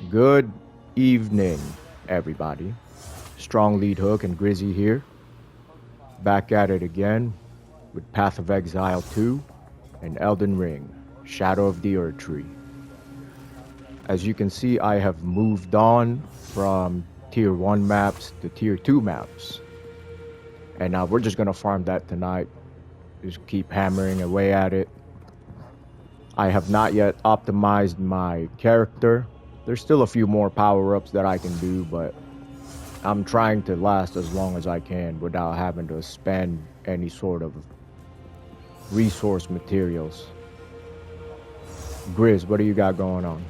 Good evening, everybody. Strong Lead Hook and Grizzy here. Back at it again with Path of Exile 2 and Elden Ring, Shadow of the Erd Tree. As you can see, I have moved on from Tier 1 maps to Tier 2 maps. And now we're just gonna farm that tonight. Just keep hammering away at it. I have not yet optimized my character. There's still a few more power-ups that I can do, but I'm trying to last as long as I can without having to spend any sort of resource materials. Grizz, what do you got going on?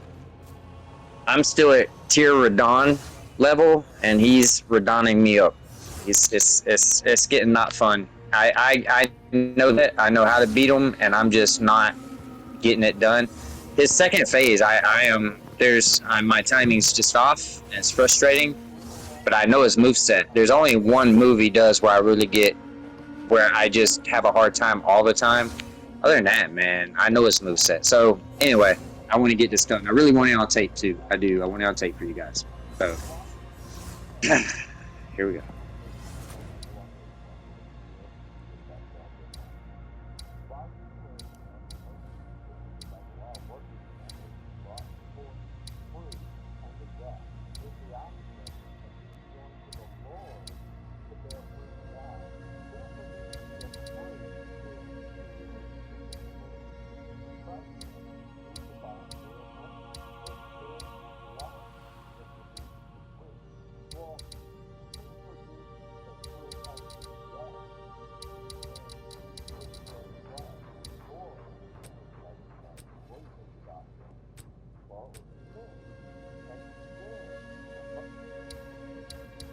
I'm still at tier Radahn level, and he's Radahning me up. It's getting not fun. I know that. I know how to beat him, and I'm just not getting it done. His second phase, my timing's just off, and it's frustrating. But I know his moveset. There's only one move he does where I just have a hard time all the time. Other than that, man, I know his moveset. So anyway, I want to get this done. I really want it on tape too. I do. I want it on tape for you guys. So here we go.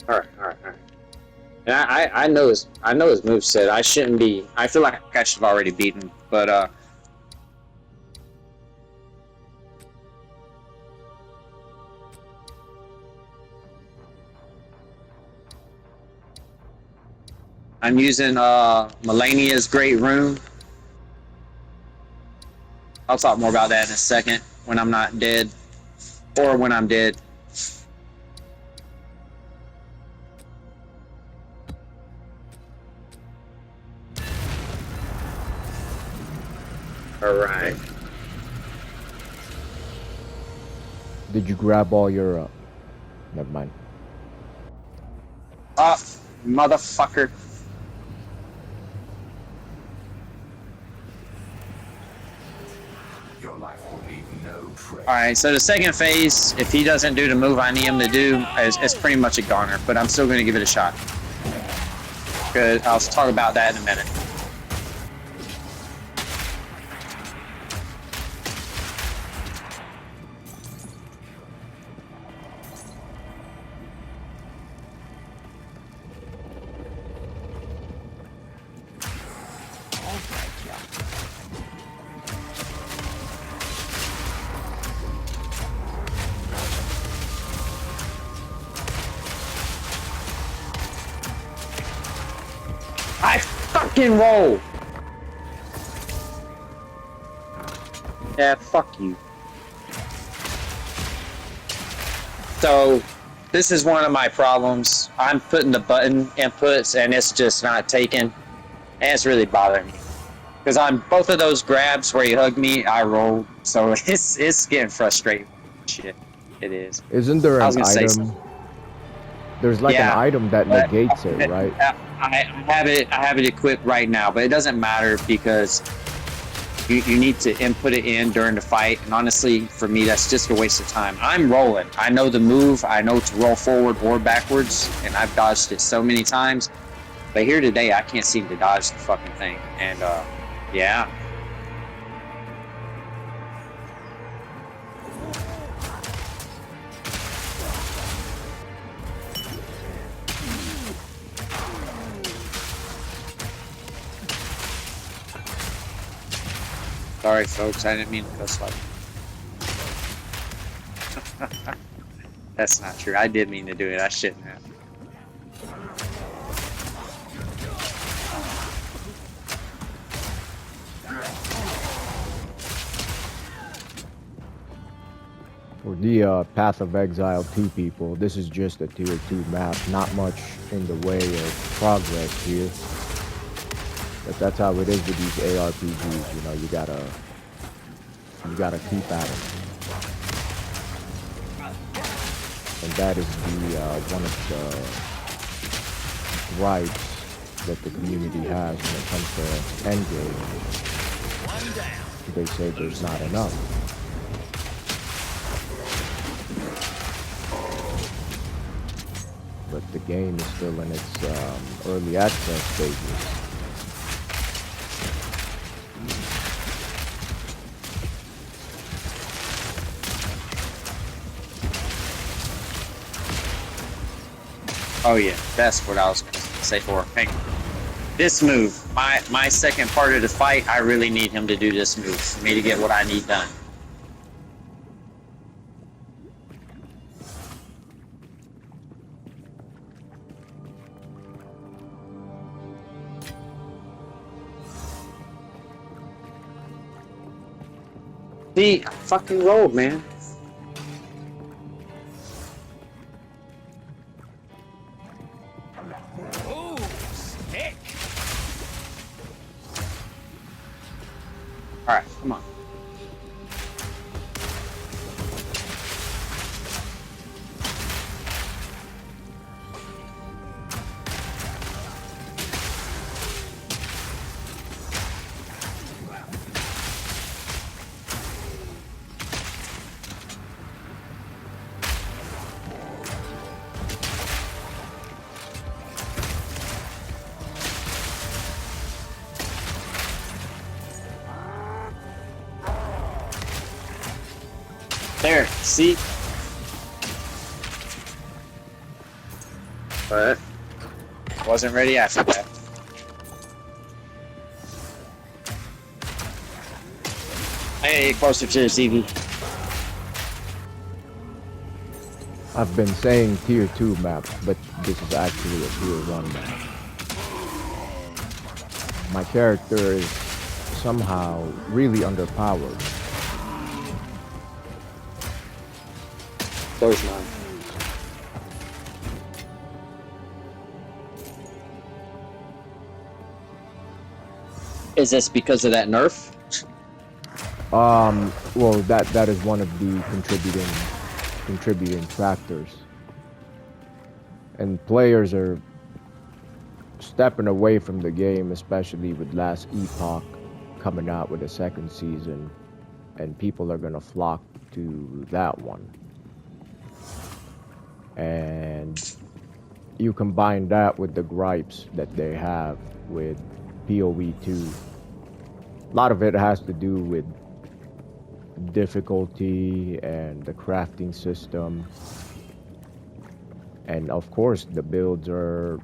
All right. And I know his moveset. I shouldn't be. I feel like I should have already beaten, but I'm using Melania's Great Rune. I'll talk more about that in a second when I'm not dead, or when I'm dead. Alright. Did you grab all your, never mind. Motherfucker. Alright, so the second phase, if he doesn't do the move I need him to do, it's pretty much a goner, but I'm still going to give it a shot. Good, I'll talk about that in a minute. I fucking roll! Yeah, fuck you. So, this is one of my problems. I'm putting the button inputs and it's just not taking. And it's really bothering me. Because on both of those grabs where you hugged me, I rolled. So it's getting frustrating. Shit. It is. Isn't there an item? There's like an item that negates it, right? I have it equipped right now, but it doesn't matter because you need to input it in during the fight, and honestly, for me, that's just a waste of time. I'm rolling. I know the move. I know to roll forward or backwards, and I've dodged it so many times. But here today, I can't seem to dodge the fucking thing, and yeah. Sorry, folks, I didn't mean to cuss like that. That's not true. I did mean to do it. I shouldn't have. For the Path of Exile 2 people, this is just a tier 2 map, not much in the way of progress here. But that's how it is with these ARPGs, you know, you gotta keep at it. And that is the one of the gripes that the community has when it comes to endgame. They say there's not enough. But the game is still in its early access stages. Oh yeah, that's what I was going to say for. Hey, this move, my second part of the fight, I really need him to do this move for me to get what I need done. See, I fucking rolled, man. Alright, come on. There, see? But wasn't ready after that. Hey, closer to the TV. I've been saying tier 2 maps, but this is actually a tier 1 map. My character is somehow really underpowered. There's none. Is this because of that nerf? Well, that is one of the contributing factors. And players are stepping away from the game, especially with Last Epoch coming out with a second season, and people are gonna flock to that one. And you combine that with the gripes that they have with PoE 2. A lot of it has to do with difficulty and the crafting system. And of course, the builds they're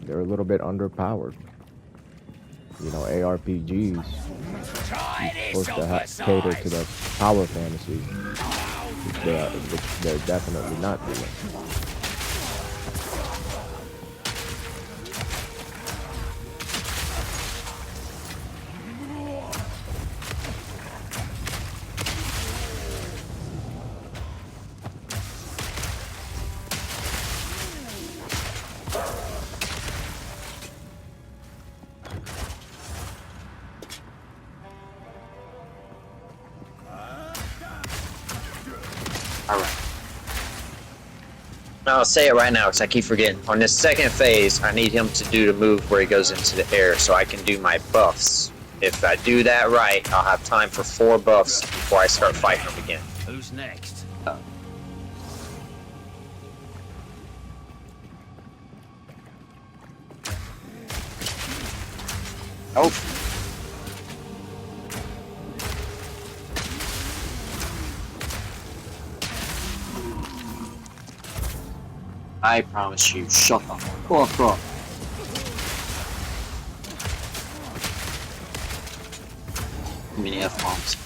a little bit underpowered. You know, ARPGs, you're supposed to cater to the power fantasy, which they're definitely not doing. Alright. I'll say it right now because I keep forgetting. On this second phase, I need him to do the move where he goes into the air so I can do my buffs. If I do that right, I'll have time for 4 buffs before I start fighting him again. Who's next? Oh. I promise you, shut the fuck up. Too many F-bombs.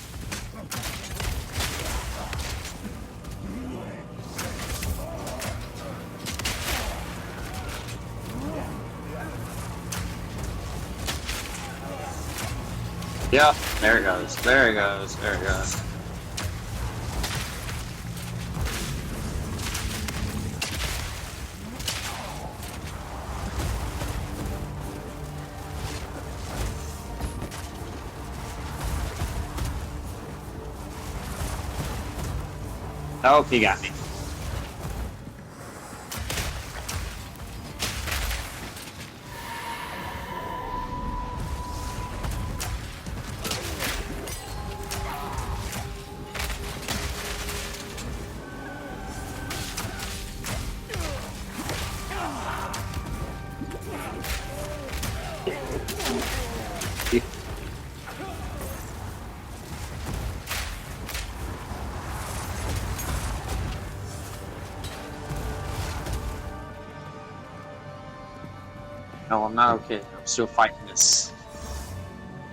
Yeah, there it goes, there it goes, there it goes. Oh, he got me. No, I'm not okay. I'm still fighting this.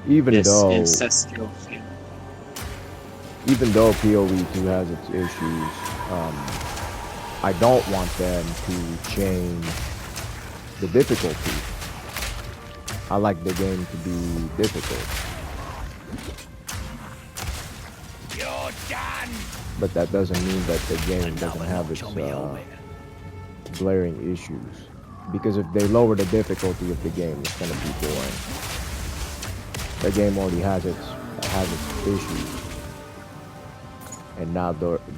Even though Ancestral thing. even though PoE2 has its issues, I don't want them to change the difficulty. I like the game to be difficult. You're done. But that doesn't mean that the game doesn't have its glaring issues. Because if they lower the difficulty of the game, it's gonna be boring. The game already has its issues, and now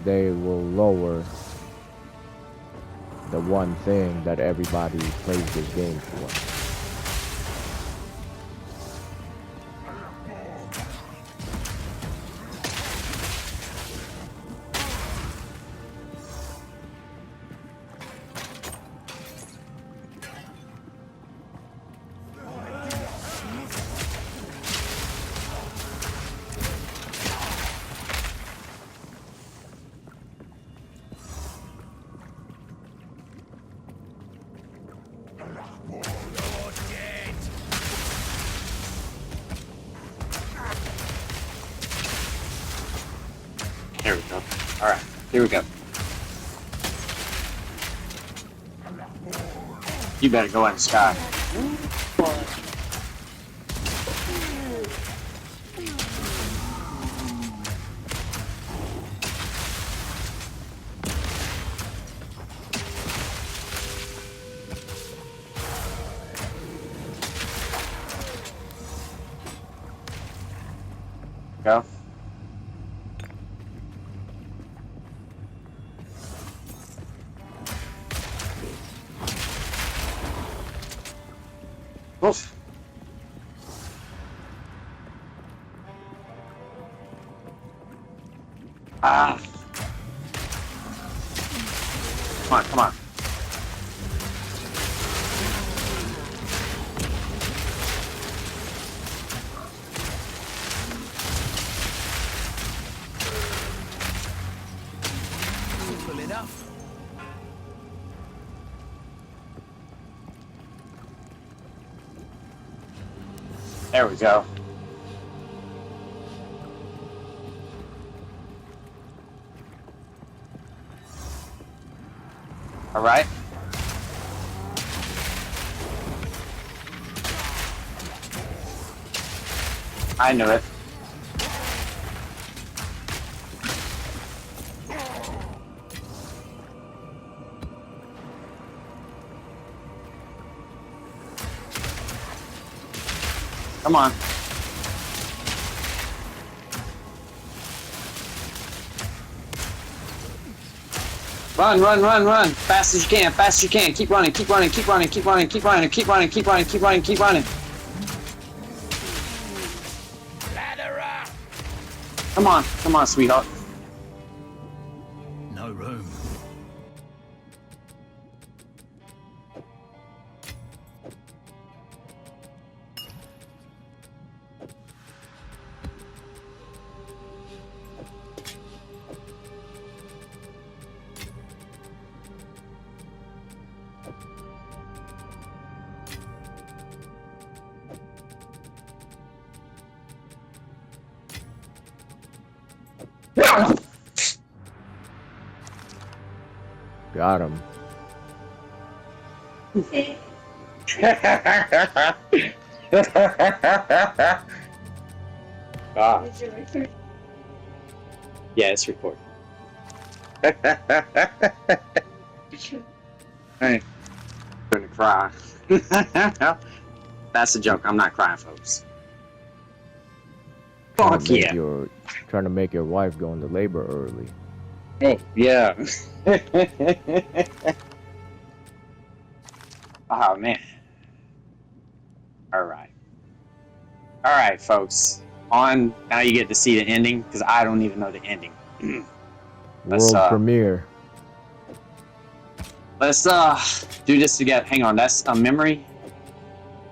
they will lower the one thing that everybody plays this game for. There we go. Alright, here we go. You better go in the sky. Go. Oof. Ah. Come on, come on. Simple enough. There we go. All right. I knew it. Come on. Run, run, run, run. Fast as you can, fast as you can. Keep running, keep running, keep running, keep running, keep running, keep running, keep running, keep running, keep running. Ladder up. Come on, sweetheart. No room. Got him. Ah. Yeah, it's recording. Hey, I'm gonna cry. That's a joke. I'm not crying, folks. Fuck yeah. Trying to make your wife go into labor early. Oh, yeah. Oh, man. All right. All right, folks. On now, you get to see the ending because I don't even know the ending. let's World premiere. let's do this together. Hang on, that's a memory.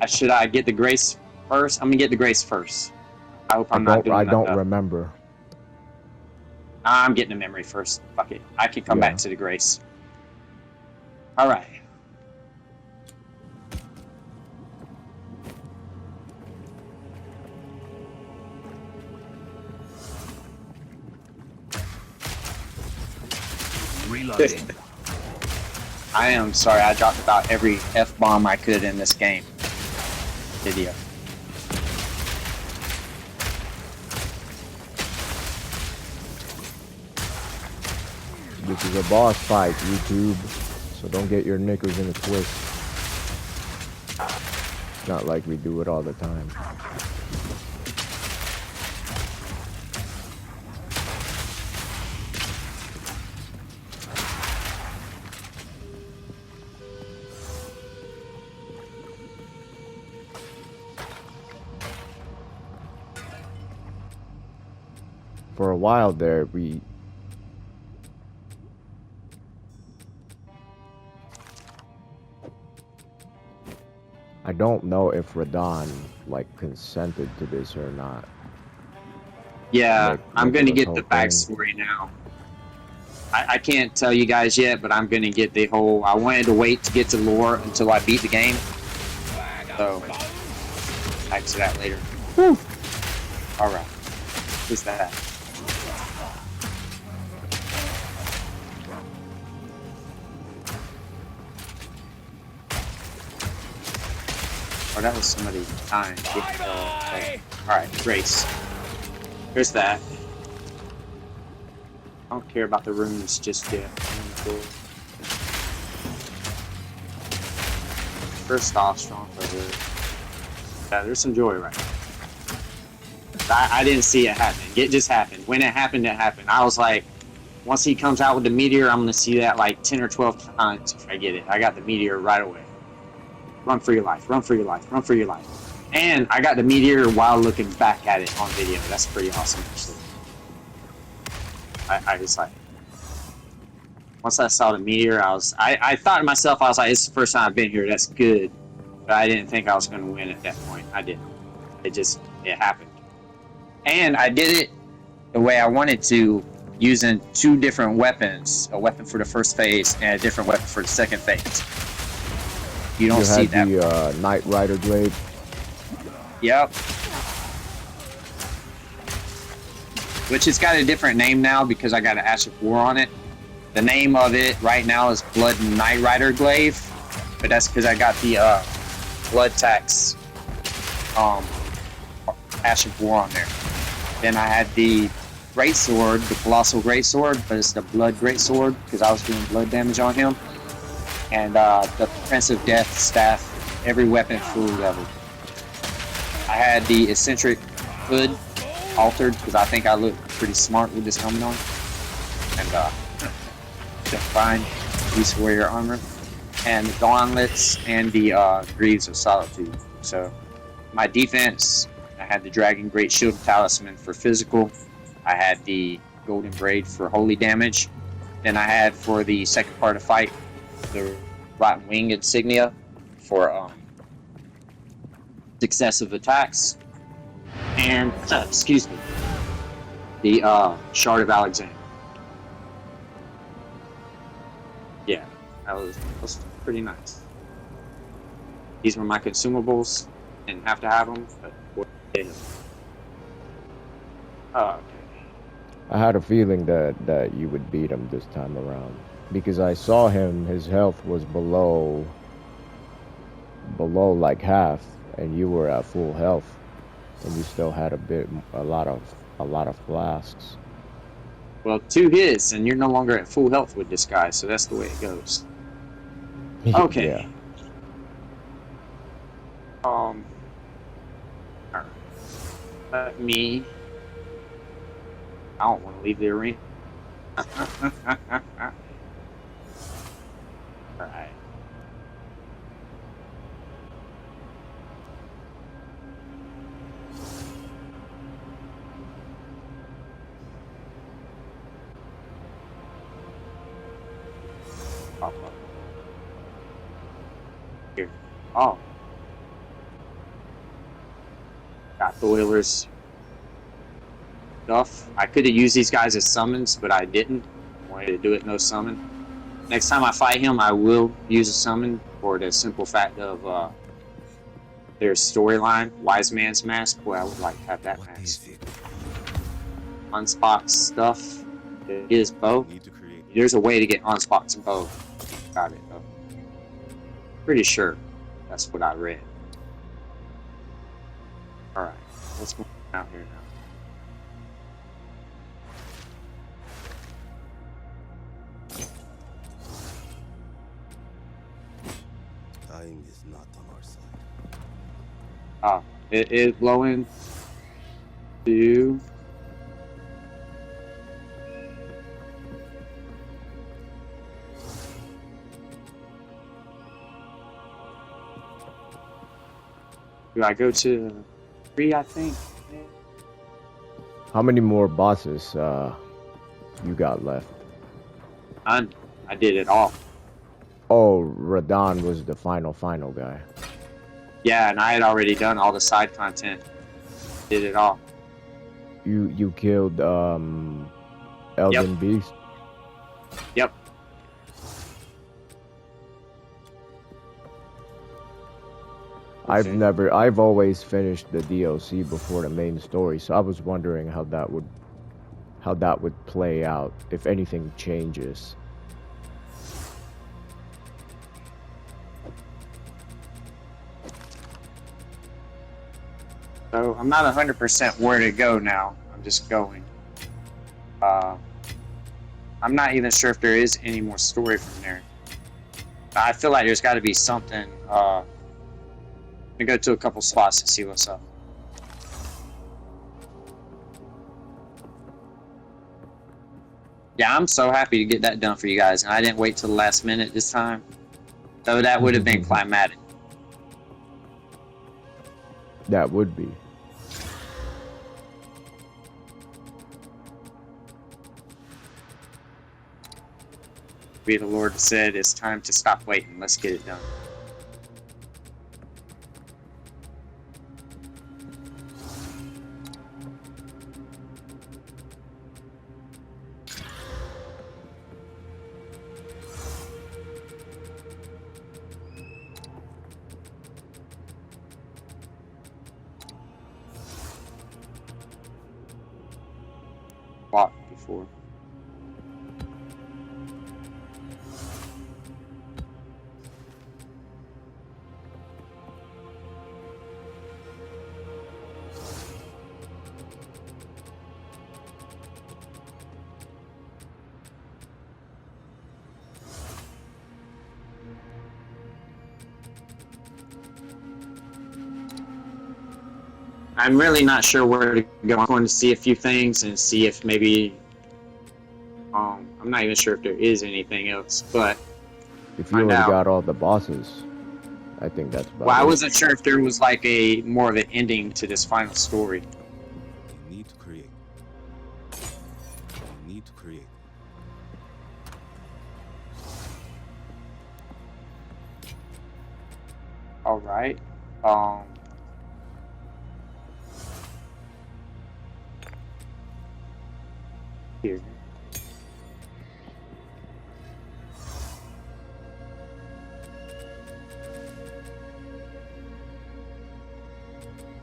Should I get the grace first? I'm gonna get the grace first. I hope I'm not doing I that. don't remember. I'm getting the memory first. Fuck it. I can come Yeah. back to the grace. All right. Reloading. I am sorry. I dropped about every F-bomb I could in this game. Video. This is a boss fight, YouTube, so don't get your knickers in a twist. It's not like we do it all the time. For a while there, I don't know if Radahn like consented to this or not. Yeah, I'm gonna this get whole the thing. backstory now. I can't tell you guys yet, but I'm gonna get the whole. I wanted to wait to get to lore until I beat the game. So, back to that later. Whew. All right. Who's that? Oh, that was somebody dying. Alright, Grace. Here's that. I don't care about the runes just yet. First off, strong for her. Yeah, there's some joy right now. I didn't see it happen. It just happened. When it happened, it happened. I was like, once he comes out with the meteor, I'm going to see that like 10 or 12 times if I get it. I got the meteor right away. Run for your life, run for your life, run for your life. And I got the meteor while looking back at it on video. That's pretty awesome, actually. I just like, once I saw the meteor, I thought to myself, I was like, it's the first time I've been here, that's good. But I didn't think I was going to win at that point. I didn't. It happened. And I did it the way I wanted to, using two different weapons. A weapon for the first phase and a different weapon for the second phase. You don't see that. You had the Knight Rider blade. Yep. Which has got a different name now because I got an Ash of War on it. The name of it right now is Blood Knight Rider Glaive, but that's because I got the Blood Tax Ash of War on there. Then I had the Great Sword, the Colossal Great Sword, but it's the Blood Great Sword because I was doing blood damage on him. And the Prince of Death staff, every weapon full level. I had the eccentric hood altered because I think I look pretty smart with this helmet on. And the fine Beast Warrior armor. And the gauntlets and the Greaves of Solitude. So my defense, I had the Dragon Great Shield Talisman for physical. I had the Golden Braid for holy damage. Then I had for the second part of fight, the Rotten Wing insignia for successive attacks, and excuse me, the Shard of Alexander. Yeah, that was pretty nice. These were my consumables. Didn't have to have them, but okay. I had a feeling that you would beat him this time around because I saw him. His health was below like half, and you were at full health, and you still had a lot of flasks. Well, 2 hits, and you're no longer at full health with this guy, so that's the way it goes. Okay. Yeah. Alright. Let me. I don't want to leave the arena. Alright. Pop up. Here. Oh. Got the Oilers stuff. I could have used these guys as summons, but I didn't. I wanted to do it no summon. Next time I fight him, I will use a summon for the simple fact of their storyline. Wise Man's Mask. Boy, I would like to have that What mask. is it? Unspot stuff. It is bow. Need to create. There's a way to get Unspot's bow. Got it though. Pretty sure that's what I read. Alright, let's move out here now. Time is not on our side. Ah, it is blowing to do I go to 3, I think? How many more bosses you got left? I did it all. Oh, Radahn was the final guy. Yeah, and I had already done all the side content. Did it all. You killed Elden Beast? Yep. Okay. I've always finished the DLC before the main story, so I was wondering how that would play out if anything changes. So I'm not 100% where to go now. I'm just going. I'm not even sure if there is any more story from there. I feel like there's got to be something. I'm gonna go to a couple spots to see what's up. Yeah, I'm so happy to get that done for you guys, and I didn't wait till the last minute this time. So that would have been climatic. That would be. Be the Lord said, it's time to stop waiting. Let's get it done. Fought before. I'm really not sure where to go. I'm going to see a few things and see if maybe I'm not even sure if there is anything else, but If you already got all the bosses, I think that's about well, I it. wasn't sure if there was like a more of an ending to this final story. We need to create. We need to create. All right. Here.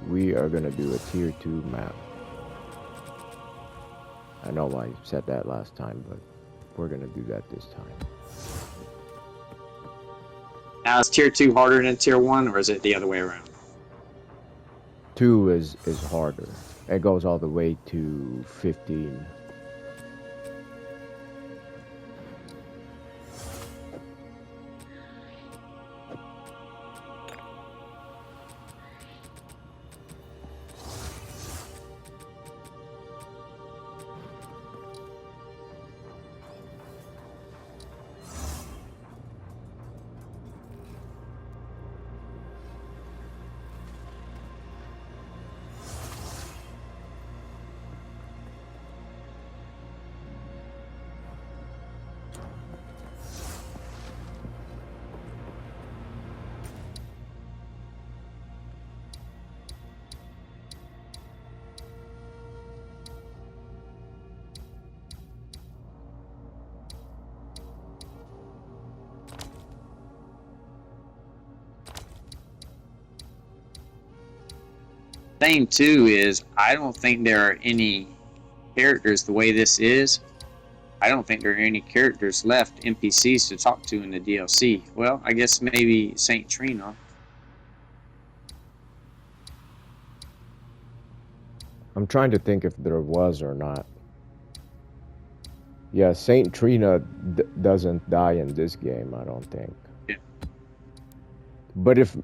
We are gonna do a tier 2 map. I know I said that last time, but we're gonna do that this time. Now is tier 2 harder than tier 1, or is it the other way around? 2 is harder. It goes all the way to 15. thing too is I don't think there are any characters the way this is. I don't think there are any characters left, NPCs to talk to in the DLC. Well, I guess maybe Saint Trina. I'm trying to think if there was or not. Yeah, Saint Trina doesn't die in this game, I don't think. Yeah. But if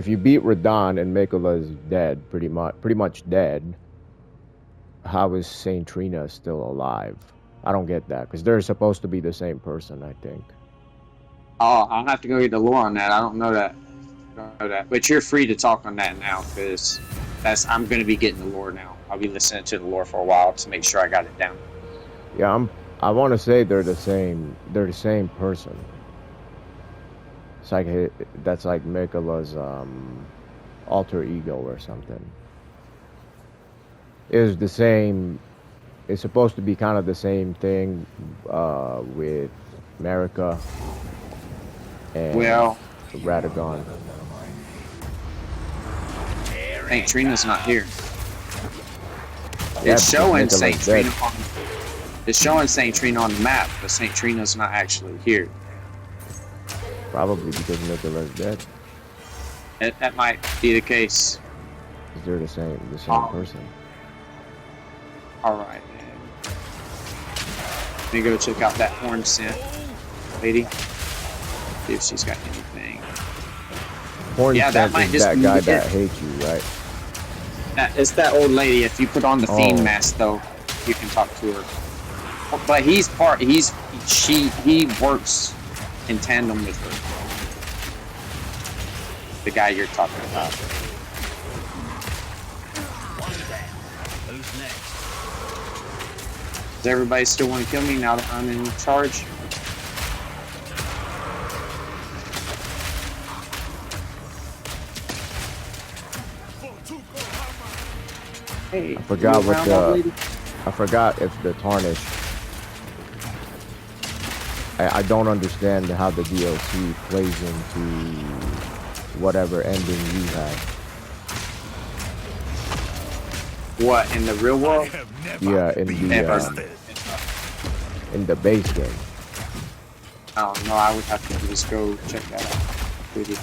you beat Radahn and Miquella is dead, pretty much dead, how is Saint Trina still alive? I don't get that, because they're supposed to be the same person, I think. Oh, I'll have to go get the lore on that. I don't know that. But you're free to talk on that now, because I'm going to be getting the lore now. I'll be listening to the lore for a while to make sure I got it down. Yeah, I want to say they're the same. They're the same person. It's like that's like Miquella's alter ego or something. Is the same. It's supposed to be kind of the same thing with Marika and Radahn. Saint Trina's not here. Yeah, It's showing Miquella's Saint dead. Trina on. It's showing Saint Trina on the map, but Saint Trina's not actually here. Probably because Miquella's dead. That might be the case. 'Cause they're the same person. All right, man. Let me go check out that orange scent lady. See if she's got anything. Horn Yeah, that Scent might is just that be guy it. that hates you, right? It's that old lady. If you put on the fiend Oh. mask, though, you can talk to her. But he works in tandem with her. The guy you're talking about. Who's next? Does everybody still want to kill me now that I'm in charge? Hey, I forgot you what around, old lady? I forgot if the Tarnish. I don't understand how the DLC plays into whatever ending you have. What, in the real world? Yeah, in the base game. I don't know. I would have to just go check that out. Maybe.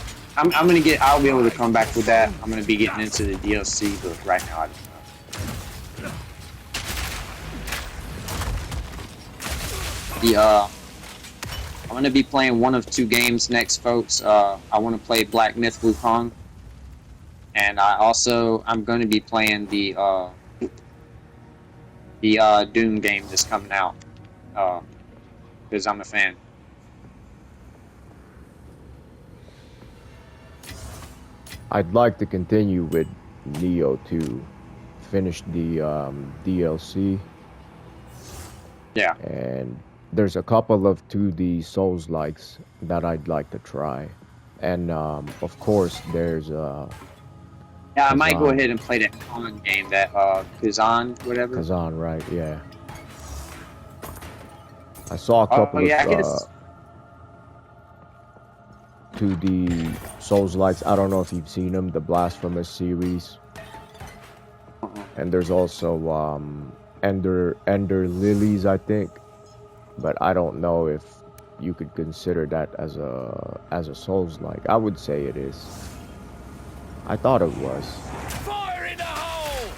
I'll be able to come back with that. I'm gonna be getting into the DLC, but right now I don't know. I'm gonna be playing one of two games next, folks. I want to play Black Myth Wukong, and I'm going to be playing the Doom game that's coming out, because I'm a fan. I'd like to continue with Neo 2. Finish the DLC. Yeah. And there's a couple of 2D Souls-likes that I'd like to try. And of course, there's Yeah, I might go ahead and play that Khan game, that Kazan, whatever. Kazan, right? Yeah. I saw a couple I of guess. 2D Souls-likes. I don't know if you've seen them, the Blasphemous series. And there's also Ender Lilies, I think. But I don't know if you could consider that as a Souls-like. I would say it is. I thought it was. Fire in the hole!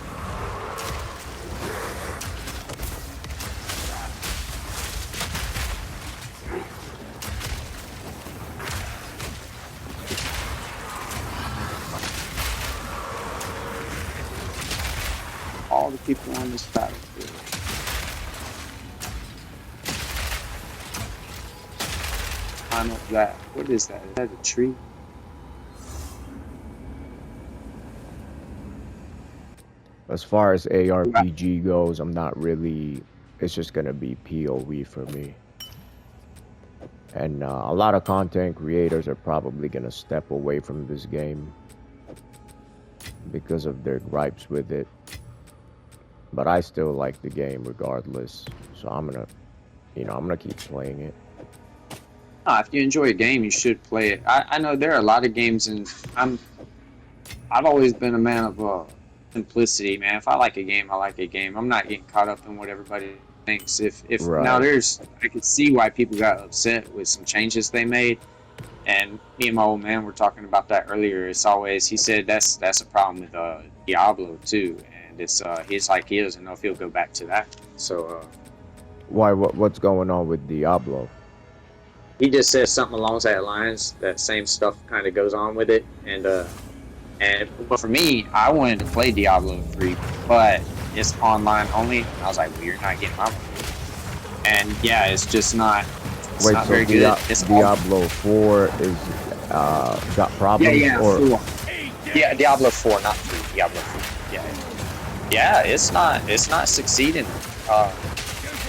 All the people on this battlefield. Climb up that. What is that? Is that a tree? As far as ARPG goes, I'm not really. It's just gonna be POE for me. And a lot of content creators are probably gonna step away from this game because of their gripes with it. But I still like the game regardless, so I'm gonna keep playing it. If you enjoy a game, you should play it. I know there are a lot of games, and I've always been a man of simplicity, man. If I like a game, I like a game. I'm not getting caught up in what everybody thinks. If now Right. I could see why people got upset with some changes they made. And me and my old man were talking about that earlier. It's always he said that's a problem with Diablo too, and it's he's like he doesn't know if he'll go back to that. So Why? What's going on with Diablo? he just says something along that lines. That same stuff kind of goes on with it, but for me, I wanted to play Diablo 3, but it's online only. I was like, well, you're not getting my money. And yeah, it's just not. It's Wait, not so very good. It's Diablo 4 is got problems or Diablo 4, not 3. Diablo 4. Yeah, it's not succeeding.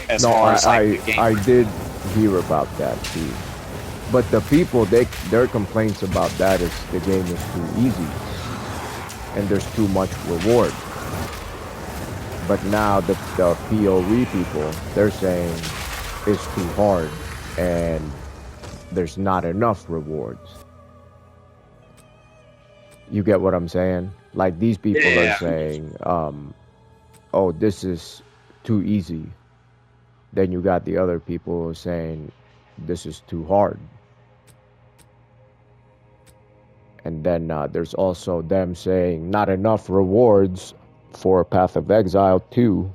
As no? far as like the game. I did hear about that too. But the people, their complaints about that is the game is too easy and there's too much reward. But now the PoE people, they're saying it's too hard and there's not enough rewards. You get what I'm saying? Like these people are saying, oh, this is too easy. Then you got the other people saying this is too hard. And then there's also them saying not enough rewards for Path of Exile 2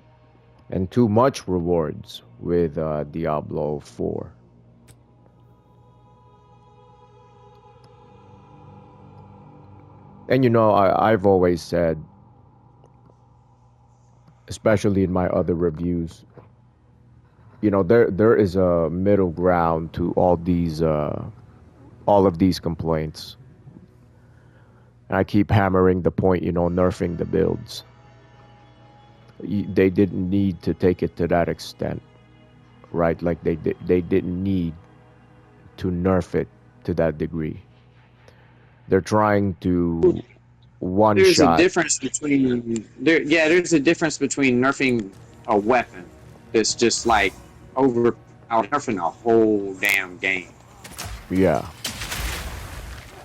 and too much rewards with Diablo 4. And you know, I've always said, especially in my other reviews, you know, there is a middle ground to all of these complaints. And I keep hammering the point, you know, nerfing the builds. They didn't need to take it to that extent, right? Like they didn't need to nerf it to that degree. They're trying to one There's shot. a difference between there's a difference between nerfing a weapon that's just like nerfing a whole damn game. Yeah.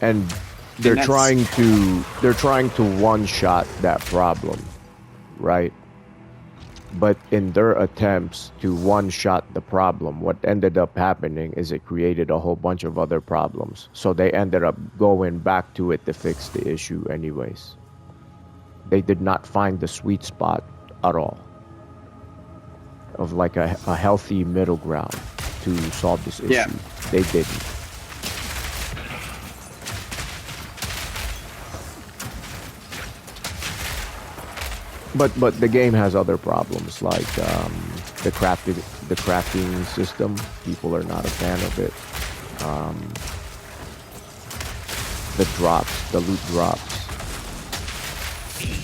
And they're trying to one shot that problem, right? But in their attempts to one shot the problem, what ended up happening is it created a whole bunch of other problems. So they ended up going back to it to fix the issue anyways. They did not find the sweet spot at all of like a healthy middle ground to solve this issue. Yeah. They didn't. But the game has other problems like the crafting system. People are not a fan of it. The drops, the loot drops.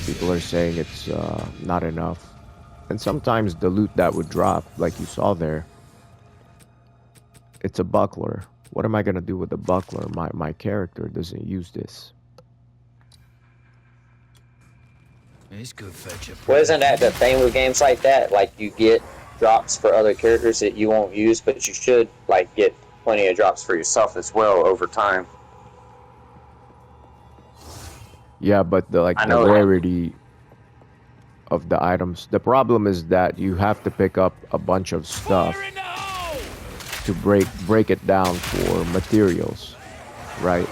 People are saying it's not enough. And sometimes the loot that would drop, like you saw there, it's a buckler. What am I gonna do with a buckler? My character doesn't use this. It's good fetch. Well, isn't that the thing with games like that? Like you get drops for other characters that you won't use, but you should like get plenty of drops for yourself as well over time. Yeah, but the rarity of the items. The problem is that you have to pick up a bunch of stuff Fire in the hole! to break it down for materials, right?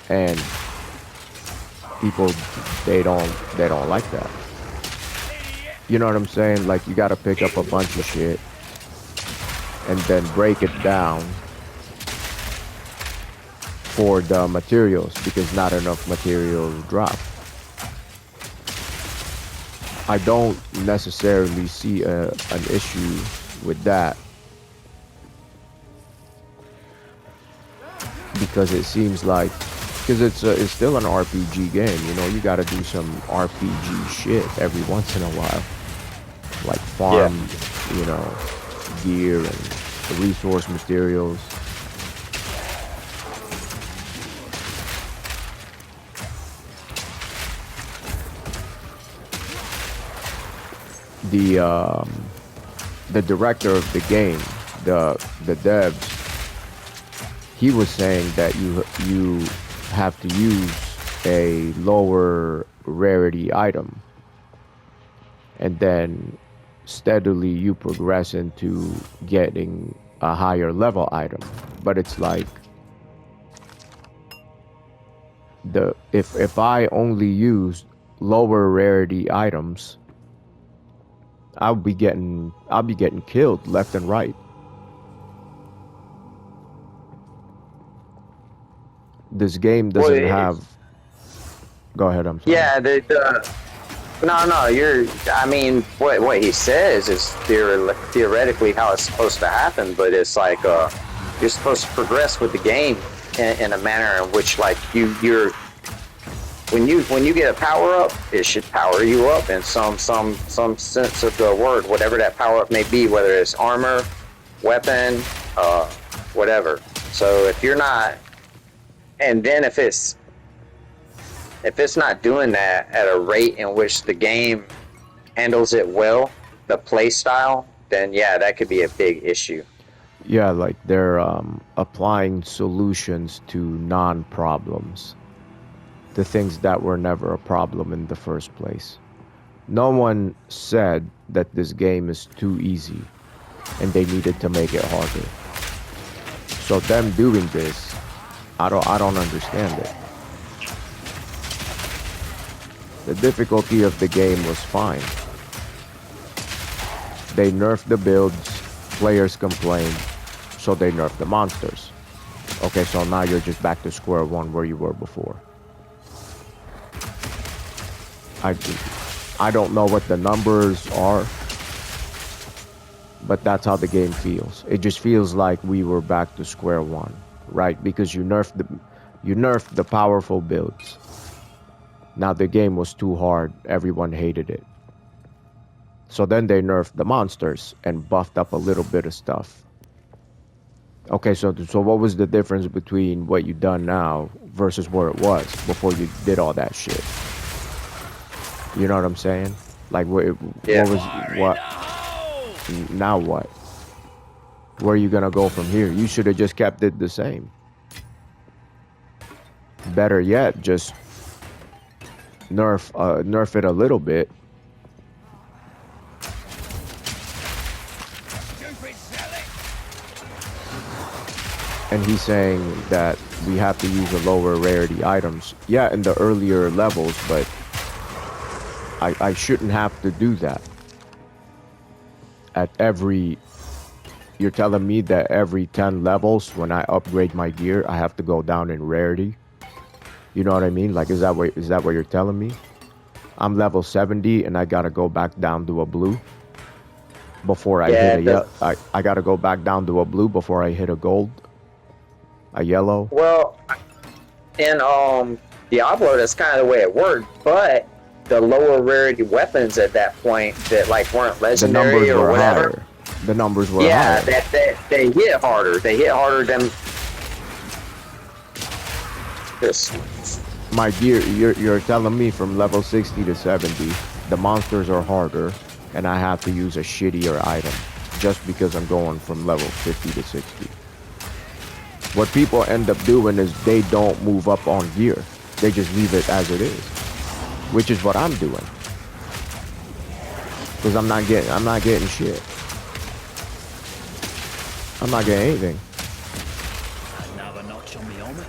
And people they don't like that. You know what I'm saying? Like you gotta pick up a bunch of shit and then break it down for the materials because not enough materials drop. I don't necessarily see an issue with that because it seems like because it's still an RPG game, you know, you gotta do some RPG shit every once in a while. Like farm, you know, gear and resource materials. The director of the game, the devs, he was saying that you have to use a lower rarity item, and then steadily you progress into getting a higher level item. But it's like if I only used lower rarity items, I'll be getting killed left and right. This game doesn't have. Go ahead. I'm sorry. Yeah, no, I mean, what he says is theoretically how it's supposed to happen, but it's like you're supposed to progress with the game in a manner in which, like, you're when you get a power up, it should power you up in some sense of the word, whatever that power up may be, whether it's armor, weapon, whatever. So if you're not, and then if it's not doing that at a rate in which the game handles it well, the play style, then yeah, that could be a big issue. Yeah, like they're applying solutions to non-problems, the things that were never a problem in the first place. No one said that this game is too easy and they needed to make it harder. So them doing this, I don't understand it. The difficulty of the game was fine. They nerfed the builds, players complained, so they nerfed the monsters. Okay, so now you're just back to square one where you were before. I don't know what the numbers are, but that's how the game feels. It just feels like we were back to square one, right? Because you nerfed the powerful builds. Now the game was too hard. Everyone hated it. So then they nerfed the monsters and buffed up a little bit of stuff. Okay, so what was the difference between what you done now versus where it was before you did all that shit? You know what I'm saying? Like what now what? Where are you gonna go from here? You should have just kept it the same. Better yet, just nerf it a little bit. And he's saying that we have to use the lower rarity items. Yeah, in the earlier levels, but I shouldn't have to do that. You're telling me that every 10 levels, when I upgrade my gear, I have to go down in rarity? You know what I mean? Like, is that what you're telling me? I'm level 70 and I gotta go back down to a blue before I hit a yellow. I gotta go back down to a blue before I hit a gold, a yellow. Well, in Diablo, that's kind of the way it worked, but the lower rarity weapons at that point that like weren't legendary or whatever. Higher. The numbers were higher. Yeah, they hit harder. They hit harder than this. My gear, you're telling me from level 60 to 70, the monsters are harder, and I have to use a shittier item just because I'm going from level 50 to 60. What people end up doing is they don't move up on gear. They just leave it as it is, which is what I'm doing. Because I'm not getting shit. I'm not getting anything. Another notch on the helmet.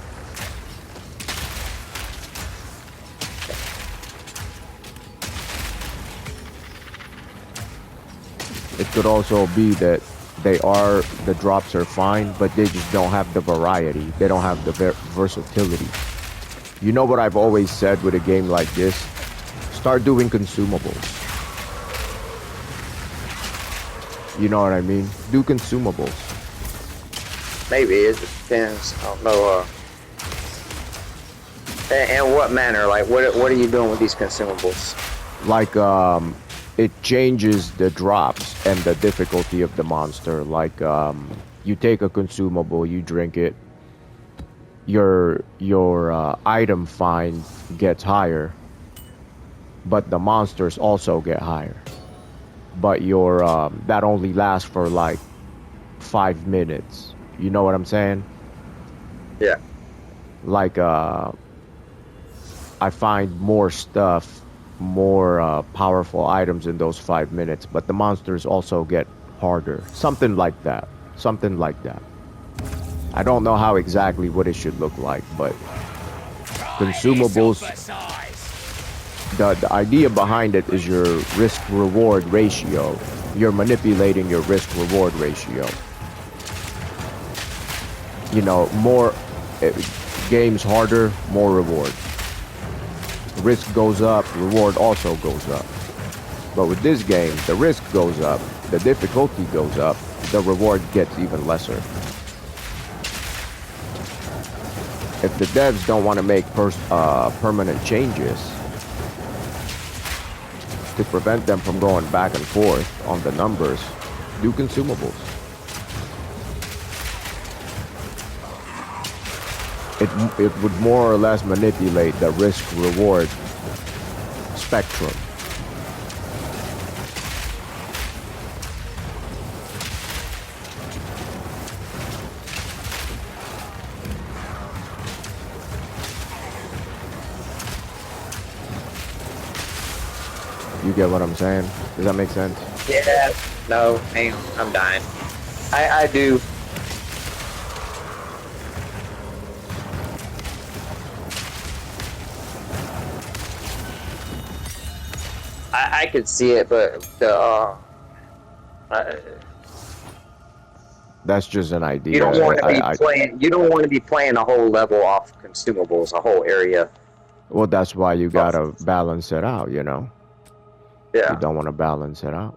It could also be that the drops are fine, but they just don't have the variety. They don't have the versatility. You know what I've always said with a game like this? Start doing consumables. You know what I mean? Do consumables. Maybe it depends. I don't know. In what manner? Like, what are you doing with these consumables? Like, it changes the drops and the difficulty of the monster. Like, you take a consumable, you drink it, your item find gets higher, but the monsters also get higher. But your that only lasts for like 5 minutes. You know what I'm saying? Yeah. Like I find more stuff, more powerful items in those 5 minutes, but the monsters also get harder. Something like that. Something like that. I don't know how exactly what it should look like, but consumables. The idea behind it is your risk reward ratio. You're manipulating your risk reward ratio. You know, more games harder, more reward. Risk goes up, reward also goes up. But with this game, the risk goes up, the difficulty goes up, the reward gets even lesser. If the devs don't want to make permanent changes to prevent them from going back and forth on the numbers, do consumables. It would more or less manipulate the risk-reward spectrum. You get what I'm saying? Does that make sense? Yeah. No, hang on, I'm dying. I do. I could see it, but the That's just an idea. you don't want to be playing. You don't want to be playing a whole level off consumables, a whole area. Well, that's why you gotta balance it out, you know? Yeah. You don't want to balance it out.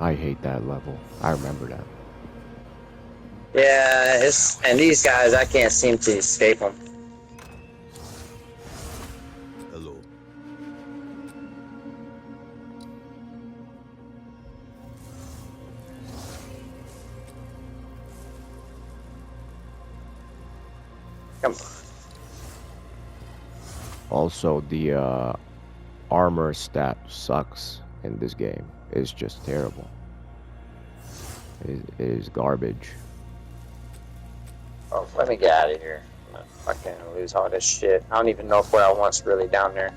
I hate that level. I remember that. Yeah, and these guys, I can't seem to escape them. Hello. Come on. Also, the armor stat sucks in this game. It's just terrible. It is garbage. Oh, let me get out of here. I can't lose all this shit. I don't even know if what I want's really down there.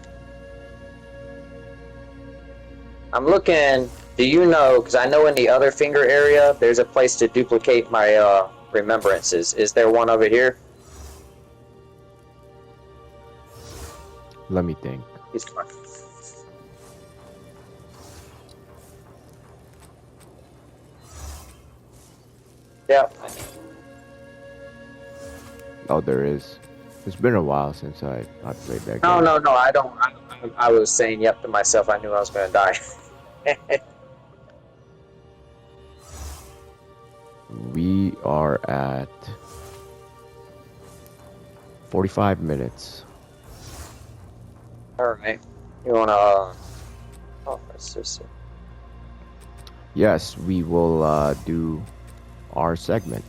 I'm looking. Do you know? Because I know in the other finger area, there's a place to duplicate my remembrances. Is there one over here? Let me think. He's fine. Yeah. Oh, there is. It's been a while since I played that game. No. I don't. I was saying yep to myself. I knew I was going to die. We are at 45 minutes. All right. You want to... Oh, that's just it. Yes, we will do our segment.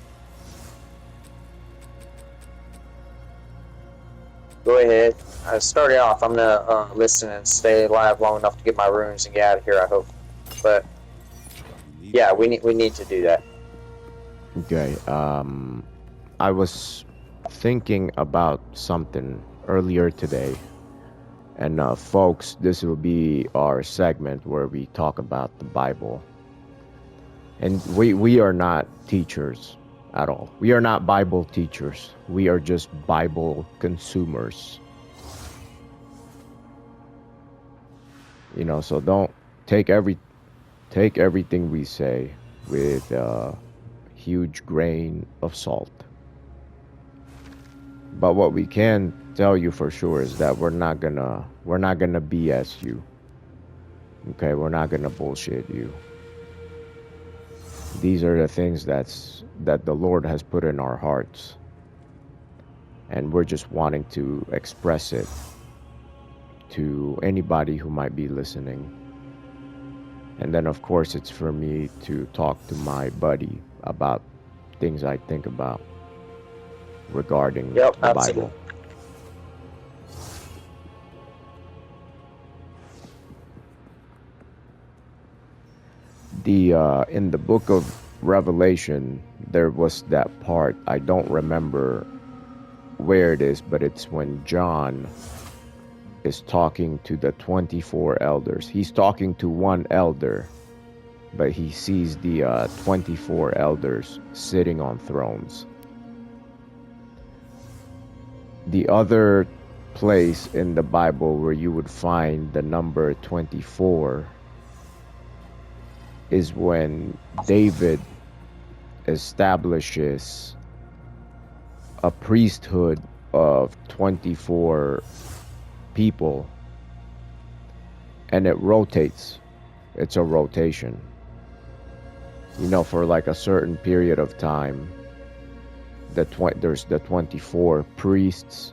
Go ahead. I started off. I'm gonna listen and stay alive long enough to get my runes and get out of here. I hope. But yeah, we need to do that. Okay. I was thinking about something earlier today, and folks, this will be our segment where we talk about the Bible. And we are not teachers at all. We are not Bible teachers. We are just Bible consumers. You know, so don't take everything we say with a huge grain of salt. But what we can tell you for sure is that we're not gonna BS you. Okay, we're not gonna bullshit you. These are the things that the Lord has put in our hearts, and we're just wanting to express it to anybody who might be listening. And then of course it's for me to talk to my buddy about things I think about regarding the absolutely. Bible. In the book of Revelation, there was that part, I don't remember where it is, but it's when John is talking to the 24 elders. He's talking to one elder, but he sees the 24 elders sitting on thrones. The other place in the Bible where you would find the number 24 is when David establishes a priesthood of 24 people, and it rotates. It's a rotation. You know, for like a certain period of time, there's the 24 priests,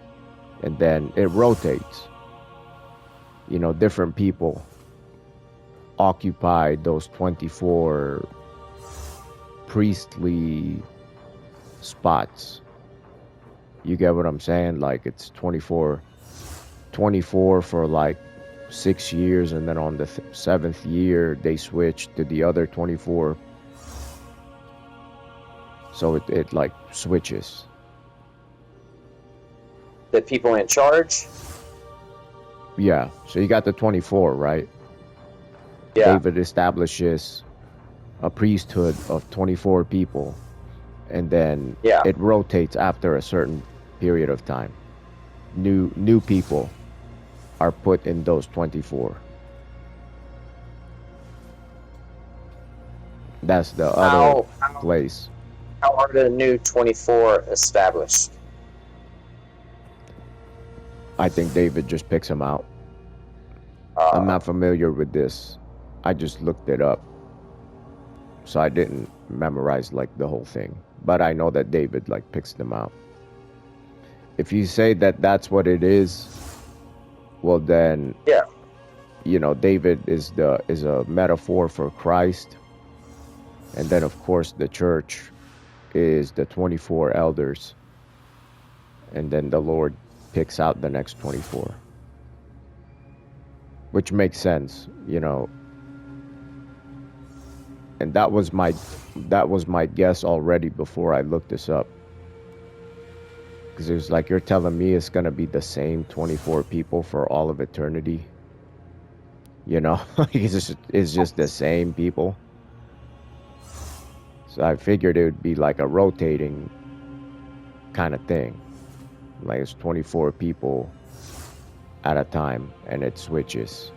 and then it rotates. You know, different people occupy those 24 priestly spots. You get what I'm saying? Like it's 24 for like 6 years, and then on the 7th year they switch to the other 24. So it like switches. The people in charge? Yeah, so you got the 24, right? Yeah. David establishes a priesthood of 24 people, and then it rotates after a certain period of time. New people are put in those 24. That's the other place. How are the new 24 established? I think David just picks them out. I'm not familiar with this. I just looked it up. So I didn't memorize like the whole thing. But I know that David like picks them out. If you say that that's what it is, well then, you know, David is a metaphor for Christ. And then of course the church is the 24 elders. And then the Lord picks out the next 24. Which makes sense, you know. And that was my guess already before I looked this up. Because it was like, you're telling me it's going to be the same 24 people for all of eternity? You know, it's just the same people. So I figured it would be like a rotating kind of thing. Like it's 24 people at a time, and it switches.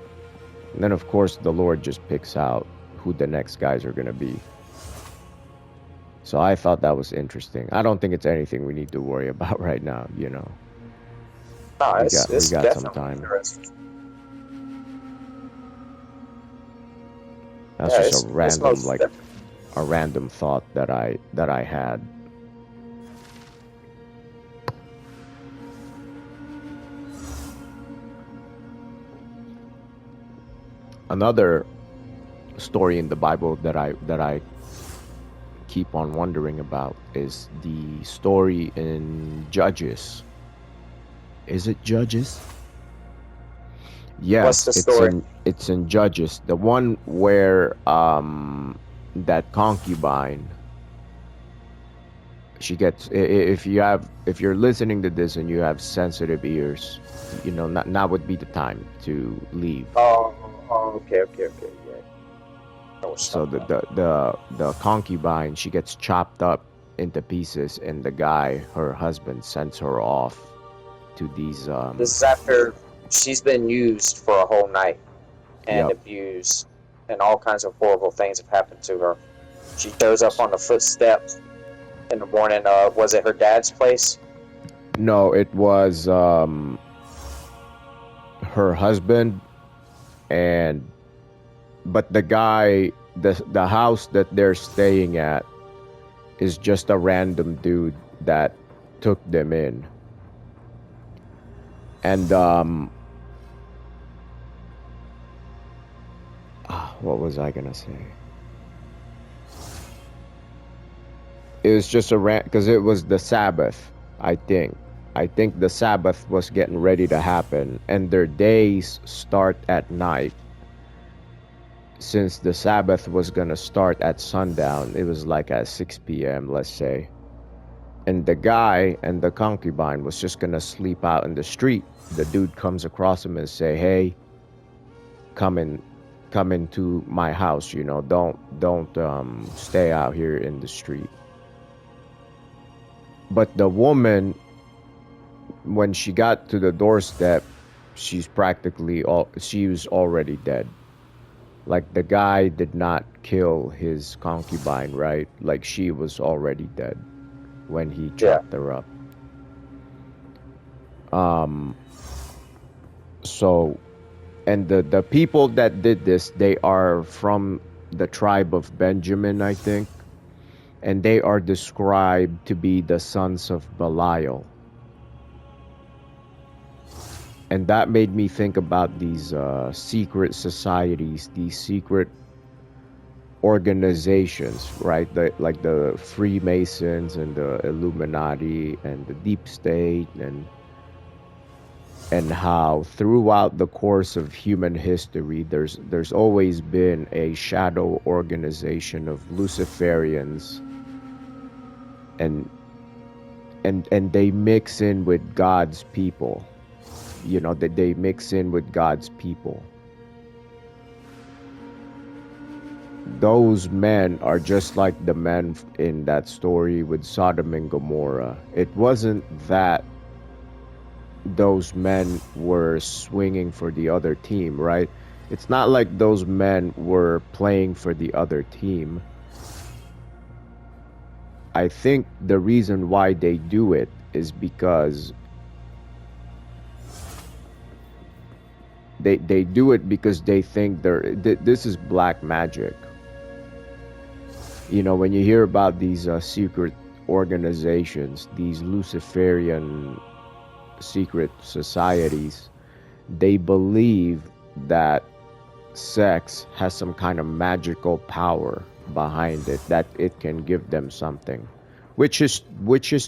And then of course the Lord just picks out who the next guys are going to be. So I thought that was interesting. I don't think it's anything we need to worry about right now, you know. No, we it's got some time. That's just a random thought that I had. Another story in the Bible that I keep on wondering about is the story in Judges. Is it Judges? Yes, What's the story? It's in Judges, the one where that concubine, she gets, if you're listening to this and you have sensitive ears, you know, now would be the time to leave. Oh, okay, yeah. So the concubine, she gets chopped up into pieces, and the guy, her husband, sends her off to these This is after she's been used for a whole night and Yep. abused, and all kinds of horrible things have happened to her. She shows up on the footsteps in the morning. Was it her dad's place? No, it was her husband, and but the guy, the house that they're staying at is just a random dude that took them in. And what was I gonna say? It was just because it was the Sabbath, I think. I think the Sabbath was getting ready to happen, and their days start at night. Since the Sabbath was gonna start at sundown, it was like at 6 p.m., let's say. And the guy and the concubine was just gonna sleep out in the street. The dude comes across him and say, "Hey, come into my house. You know, don't stay out here in the street." But the woman, when she got to the doorstep, she was already dead. Like, the guy did not kill his concubine, right? Like, she was already dead when he chopped her up. So, and the people that did this, they are from the tribe of Benjamin, I think. And they are described to be the sons of Belial. And that made me think about these secret societies, these secret organizations, right? Like the Freemasons and the Illuminati and the Deep State, and how throughout the course of human history, there's always been a shadow organization of Luciferians, and they mix in with God's people. You know, that they mix in with God's people. Those men are just like the men in that story with Sodom and Gomorrah. It wasn't that those men were swinging for the other team, right? It's not like those men were playing for the other team. I think the reason why they do it is because they do it because they think this is black magic. You know, when you hear about these secret organizations, these Luciferian secret societies, they believe that sex has some kind of magical power behind it, that it can give them something, which is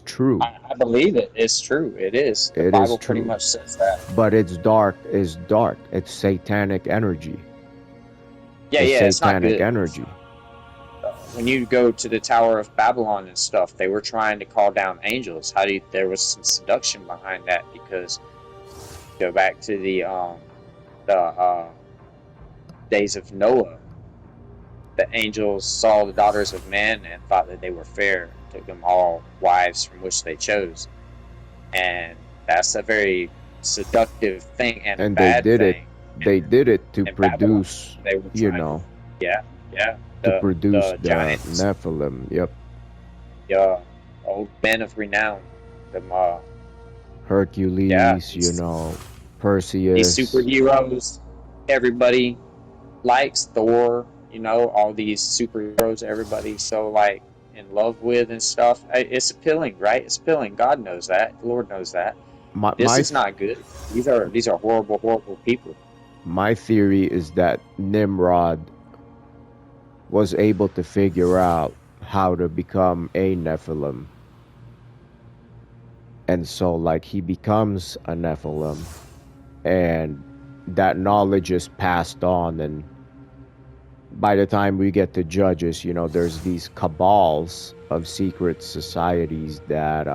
true. I believe it. It's true. It is. The Bible pretty much says that. But it's dark. It's satanic energy. It's not satanic good. energy. When you go to the Tower of Babylon and stuff, they were trying to call down angels. There was some seduction behind that, because go back to the days of Noah. The angels saw the daughters of men and thought that they were fair, took them all wives from which they chose, and that's a very seductive thing and a bad thing. They did it to produce, Babylon, to produce the giants. Nephilim. Yep. Yeah, old men of renown. Them Hercules, Perseus. These superheroes everybody likes. Thor, all these superheroes everybody's so like in love with and stuff. It's appealing, right? It's appealing. God knows that. The Lord knows that. This is not good. These are horrible, horrible people. My theory is that Nimrod was able to figure out how to become a Nephilim. And so, like, he becomes a Nephilim, and that knowledge is passed on, and by the time we get to Judges, there's these cabals of secret societies that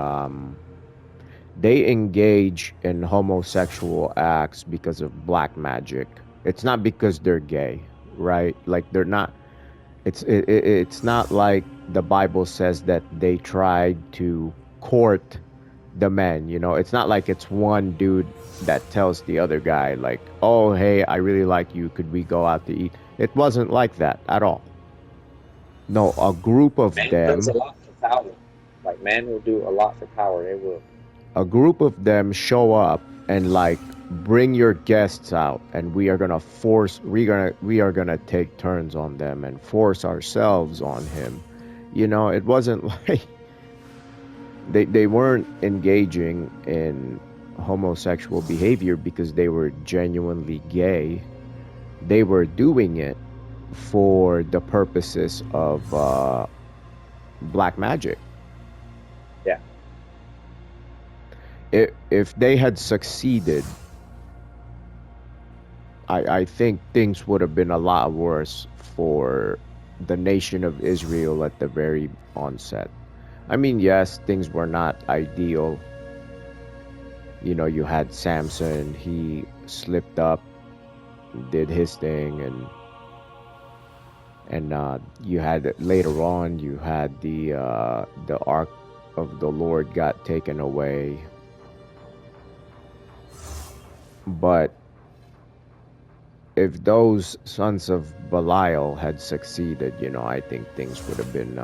they engage in homosexual acts because of black magic. It's not because they're gay, right? Like, they're not It's not like the Bible says that they tried to court the men. You know, it's not like it's one dude that tells the other guy like, "Oh, hey, I really like you. Could we go out to eat?" It wasn't like that at all. No, a group of Man does a them, lot for power. Like man will do a lot for power. They will. show up and like bring your guests out, and we are gonna take turns on them and force ourselves on him. You know, it wasn't like they weren't engaging in homosexual behavior because they were genuinely gay. They were doing it for the purposes of black magic. Yeah. If they had succeeded, I think things would have been a lot worse for the nation of Israel at the very onset. I mean, yes, things were not ideal. You know, you had Samson, he slipped up, did his thing, and you had later on, you had the Ark of the Lord got taken away. But if those sons of Belial had succeeded, you know, I think things would have been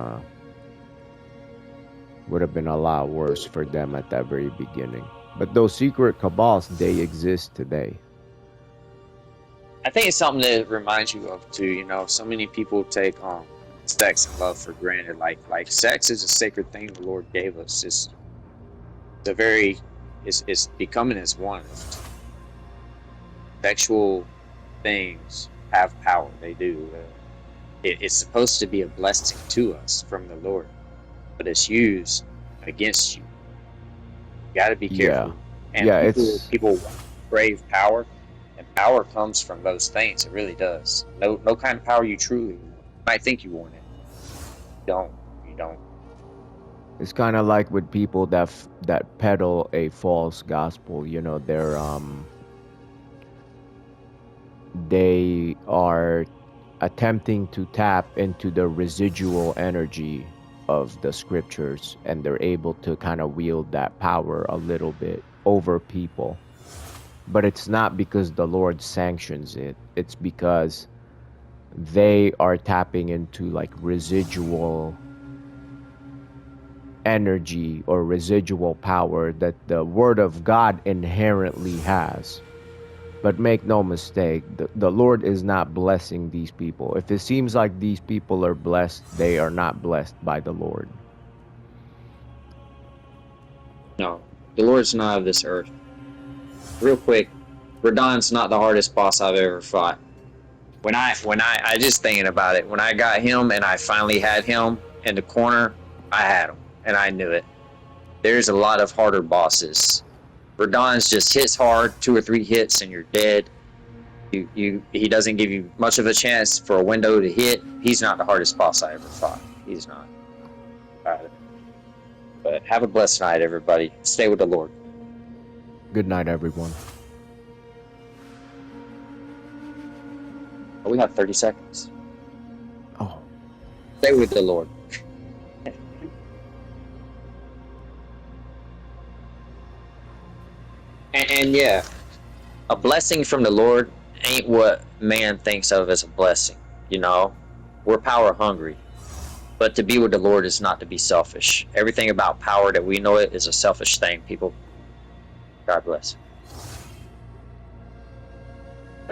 a lot worse for them at that very beginning. But those secret cabals, they exist today. I think it's something that reminds you of too. You know, so many people take sex and love for granted. Like sex is a sacred thing the Lord gave us. It's becoming as one. Sexual things have power. They do. It's supposed to be a blessing to us from the Lord, but it's used against you. You got to be careful. And Yeah, people crave power, and power comes from those things. It really does. No kind of power you truly want. You might think you want it. You don't. it's kind of like with people that peddle a false gospel. You know, they are attempting to tap into the residual energy of the scriptures, and they're able to kind of wield that power a little bit over people. But it's not because the Lord sanctions it. It's because they are tapping into like residual energy or residual power that the Word of God inherently has. But make no mistake, the Lord is not blessing these people. If it seems like these people are blessed, they are not blessed by the Lord. No, the Lord's not of this earth. Real quick, Radahn's not the hardest boss I've ever fought. When I just thinking about it, when I got him and I finally had him in the corner, I had him and I knew it. There's a lot of harder bosses. Radahn's just hits hard, 2 or 3 hits and you're dead. He doesn't give you much of a chance for a window to hit. He's not the hardest boss I ever fought. He's not. But have a blessed night, everybody. Stay with the Lord. Good night, everyone. We have 30 seconds. Oh. Stay with the Lord. and yeah, a blessing from the Lord ain't what man thinks of as a blessing. You know, we're power hungry. But to be with the Lord is not to be selfish. Everything about power that we know it is a selfish thing, people. God bless.